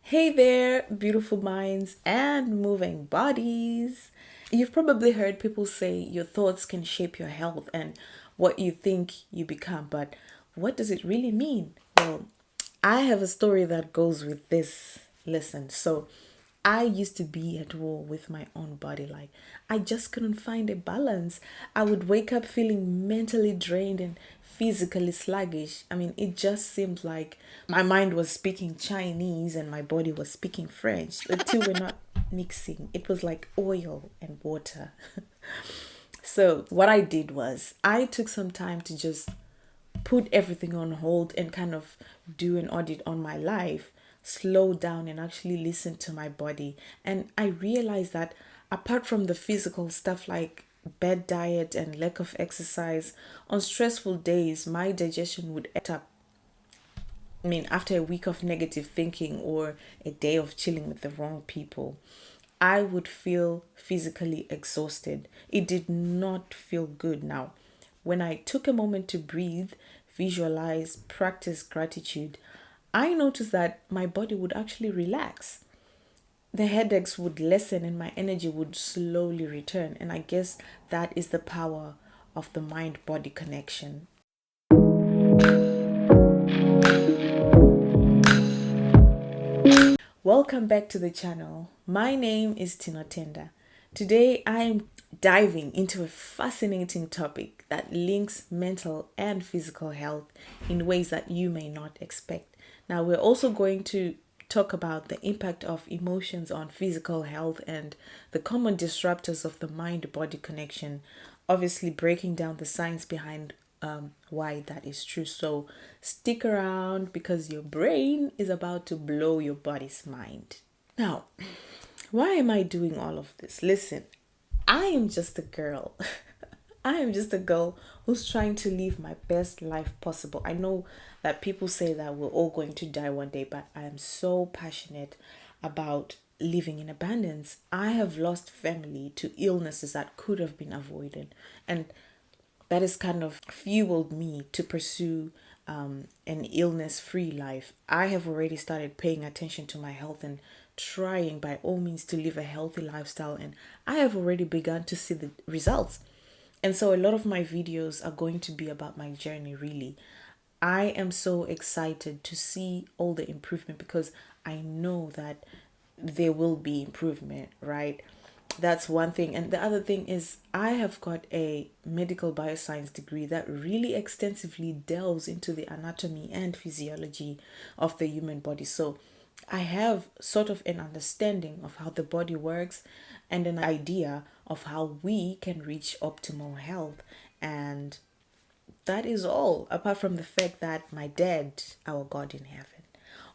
Hey there, beautiful minds and moving bodies. You've probably heard people say your thoughts can shape your health and what you think you become, but what does it really mean? Well, I have a story that goes with this. Listen, so I used to be at war with my own body. Like, I just couldn't find a balance. I would wake up feeling mentally drained and physically sluggish. I mean, it just seemed like my mind was speaking Chinese and my body was speaking French. The two were not mixing, it was like oil and water. So, what I did was, I took some time to just put everything on hold and kind of do an audit on my life, slow down and actually listen to my body. And I realized that apart from the physical stuff like bad diet and lack of exercise, on stressful days, my digestion would act up. I mean, after a week of negative thinking or a day of chilling with the wrong people, I would feel physically exhausted. It did not feel good. Now, when I took a moment to breathe, visualize, practice gratitude, I noticed that my body would actually relax. The headaches would lessen and my energy would slowly return. And I guess that is the power of the mind body connection. Welcome back to the channel. My name is Tino Tenda. Today I am diving into a fascinating topic that links mental and physical health in ways that you may not expect. Now, we're also going to talk about the impact of emotions on physical health and the common disruptors of the mind body connection, obviously breaking down the science behind why that is true. So stick around because your brain is about to blow your body's mind. Now, why am I doing all of this? Listen, I am just a girl. I am just a girl who's trying to live my best life possible. I know that people say that we're all going to die one day, but I am so passionate about living in abundance. I have lost family to illnesses that could have been avoided. And that has kind of fueled me to pursue an illness free life. I have already started paying attention to my health and trying by all means to live a healthy lifestyle, and I have already begun to see the results. And so a lot of my videos are going to be about my journey, really. I am so excited to see all the improvement because I know that there will be improvement, right? That's one thing. And the other thing is, I have got a medical bioscience degree that really extensively delves into the anatomy and physiology of the human body. So I have sort of an understanding of how the body works and an idea of how we can reach optimal health. And that is all, apart from the fact that my dad, our God in heaven,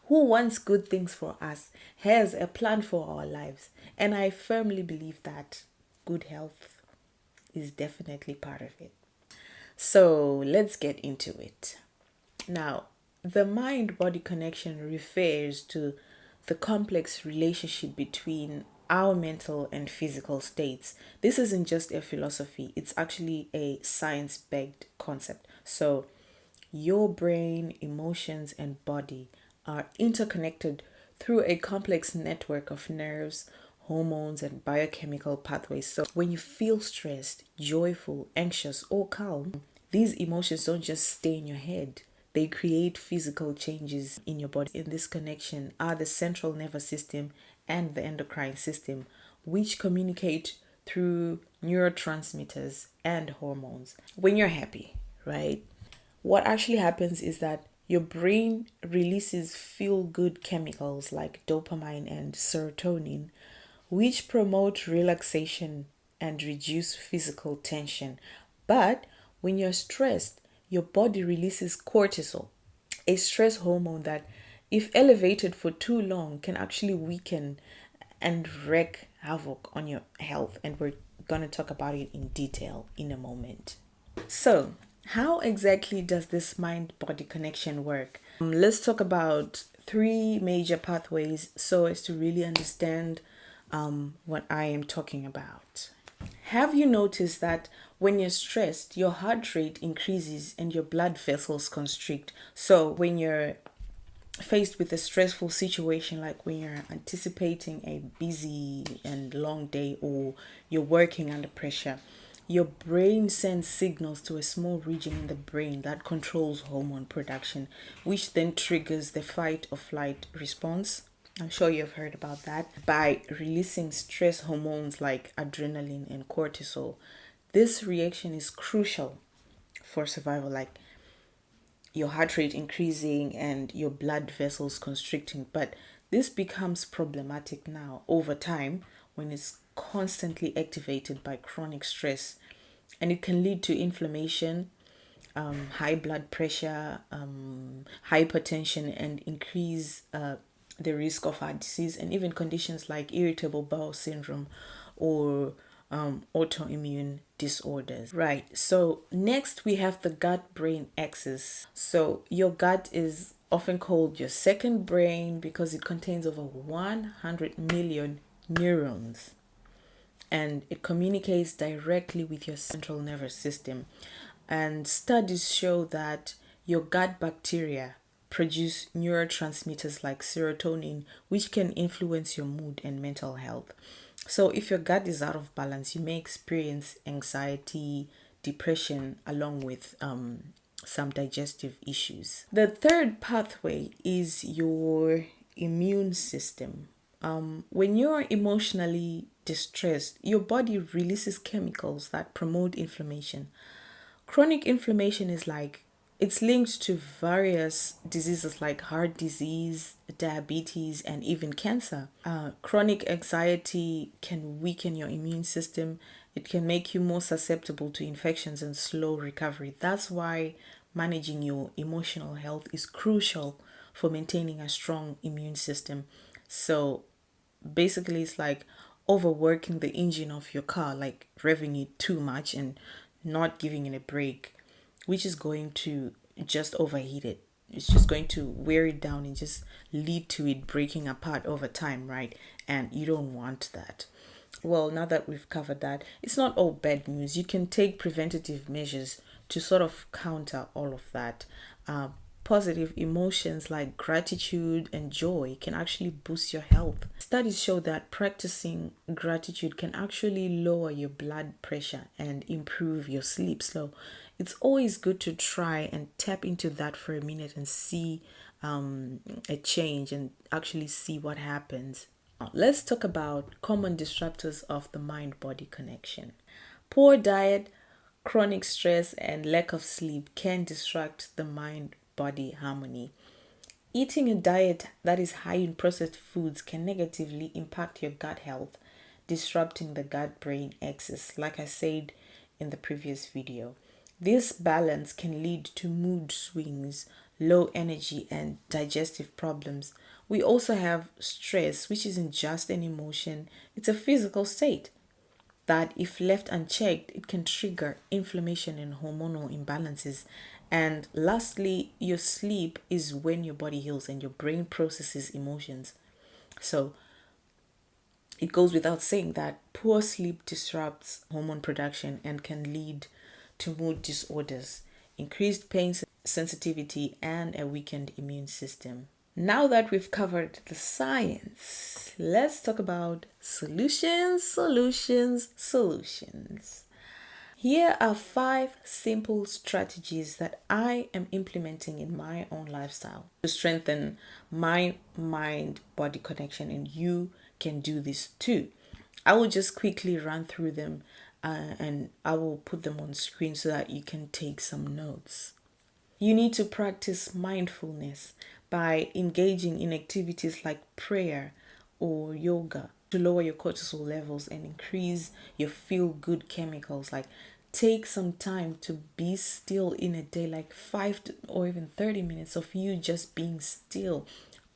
who wants good things for us, has a plan for our lives. And I firmly believe that good health is definitely part of it. So let's get into it. Now, the mind body connection refers to the complex relationship between our mental and physical states. This isn't just a philosophy, it's actually a science backed concept. So, your brain, emotions, and body are interconnected through a complex network of nerves, hormones, and biochemical pathways. So, when you feel stressed, joyful, anxious, or calm, these emotions don't just stay in your head. They create physical changes in your body. In this connection are the central nervous system and the endocrine system, which communicate through neurotransmitters and hormones. When you're happy, right? What actually happens is that your brain releases feel good chemicals like dopamine and serotonin, which promote relaxation and reduce physical tension. But when you're stressed, your body releases cortisol, a stress hormone that, if elevated for too long, can actually weaken and wreak havoc on your health. And we're going to talk about it in detail in a moment. So, how exactly does this mind body connection work? Let's talk about three major pathways so as to really understand what I am talking about. Have you noticed that when you're stressed, your heart rate increases and your blood vessels constrict? So, when you're faced with a stressful situation, like when you're anticipating a busy and long day, or you're working under pressure, your brain sends signals to a small region in the brain that controls hormone production, which then triggers the fight or flight response. I'm sure you've heard about that. By releasing stress hormones like adrenaline and cortisol, this reaction is crucial for survival, like your heart rate increasing and your blood vessels constricting. But this becomes problematic now over time when it's constantly activated by chronic stress, and it can lead to inflammation, high blood pressure, hypertension, and increase the risk of heart disease, and even conditions like irritable bowel syndrome or autoimmune disorders. Right. So next we have the gut-brain axis. So your gut is often called your second brain because it contains over 100 million neurons, and it communicates directly with your central nervous system. And studies show that your gut bacteria produce neurotransmitters like serotonin, which can influence your mood and mental health. So, if your gut is out of balance, you may experience anxiety, depression, along with some digestive issues. The third pathway is your immune system. When you're emotionally distressed, your body releases chemicals that promote inflammation. Chronic inflammation is like it's linked to various diseases like heart disease, diabetes, and even cancer. Chronic anxiety can weaken your immune system. It can make you more susceptible to infections and slow recovery. That's why managing your emotional health is crucial for maintaining a strong immune system. So basically, it's like overworking the engine of your car, like revving it too much and not giving it a break, which is going to just overheat it. It's just going to wear it down and just lead to it breaking apart over time, right? And you don't want that. Well, now that we've covered that, it's not all bad news. You can take preventative measures to sort of counter all of that. Uh, Positive emotions like gratitude and joy can actually boost your health. Studies show that practicing gratitude can actually lower your blood pressure and improve your sleep. So it's always good to try and tap into that for a minute and see a change and actually see what happens. Now, let's talk about common disruptors of the mind body connection. Poor diet, chronic stress, and lack of sleep can disrupt the mind body harmony. Eating a diet that is high in processed foods can negatively impact your gut health, disrupting the gut brain axis, like I said in the previous video. This balance can lead to mood swings, low energy, and digestive problems. We also have stress, which isn't just an emotion, it's a physical state that, if left unchecked, it can trigger inflammation and hormonal imbalances. And lastly, your sleep is when your body heals and your brain processes emotions. So it goes without saying that poor sleep disrupts hormone production and can lead to mood disorders, increased pain sensitivity, and a weakened immune system. Now that we've covered the science, let's talk about solutions. Here are 5 simple strategies that I am implementing in my own lifestyle to strengthen my mind body connection, and you can do this too. I will just quickly run through them and I will put them on screen so that you can take some notes. You need to practice mindfulness by engaging in activities like prayer or yoga to lower your cortisol levels and increase your feel good chemicals. Like, take some time to be still in a day, like or even 30 minutes of you just being still.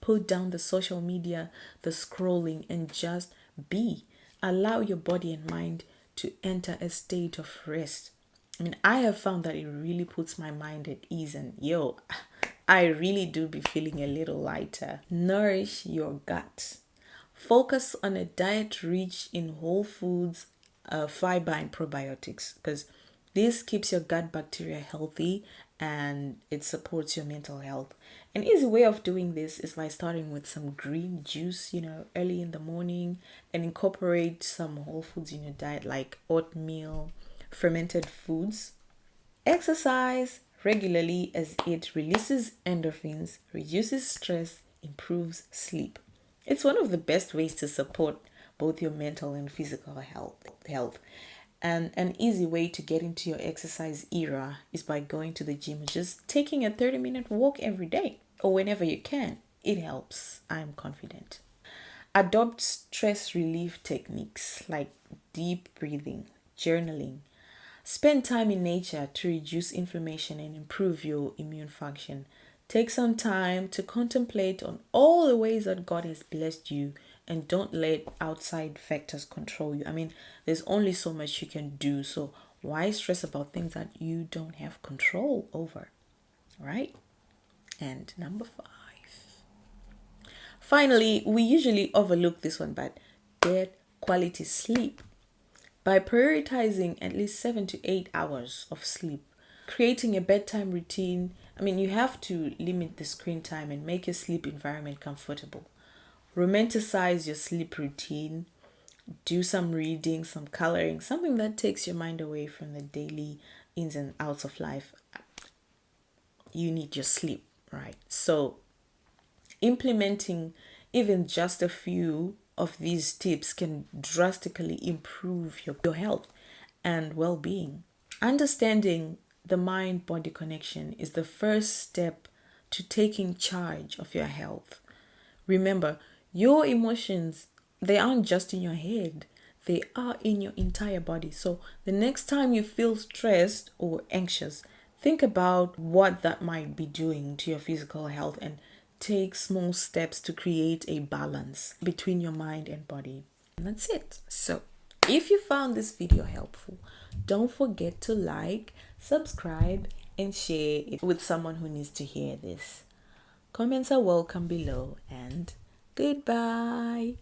Put down the social media, the scrolling, and just be. Allow your body and mind to enter a state of rest. I mean, I have found that it really puts my mind at ease, and I really do be feeling a little lighter. Nourish your gut. Focus on a diet rich in whole foods, fiber, and probiotics, because this keeps your gut bacteria healthy and it supports your mental health. An easy way of doing this is by starting with some green juice, early in the morning, and incorporate some whole foods in your diet like oatmeal, fermented foods. Exercise regularly as it releases endorphins, reduces stress, improves sleep. It's one of the best ways to support both your mental and physical health. And an easy way to get into your exercise era is by going to the gym or just taking a 30-minute walk every day or whenever you can. It helps, I'm confident. Adopt stress relief techniques like deep breathing, journaling. Spend time in nature to reduce inflammation and improve your immune function. Take some time to contemplate on all the ways that God has blessed you and don't let outside factors control you. I mean, there's only so much you can do. So why stress about things that you don't have control over, right? And number 5. Finally, we usually overlook this one, but get quality sleep. By prioritizing at least 7 to 8 hours of sleep, creating a bedtime routine. I mean, you have to limit the screen time and make your sleep environment comfortable. Romanticize your sleep routine. Do some reading, some coloring, something that takes your mind away from the daily ins and outs of life. You need your sleep, right? So, implementing even just a few of these tips can drastically improve your health and well-being. Understanding the mind-body connection is the first step to taking charge of your health. Remember, your emotions, they aren't just in your head, they are in your entire body. So the next time you feel stressed or anxious, think about what that might be doing to your physical health and take small steps to create a balance between your mind and body. And that's it. So if you found this video helpful, don't forget to like, subscribe, and share it with someone who needs to hear this. Comments are welcome below, and goodbye.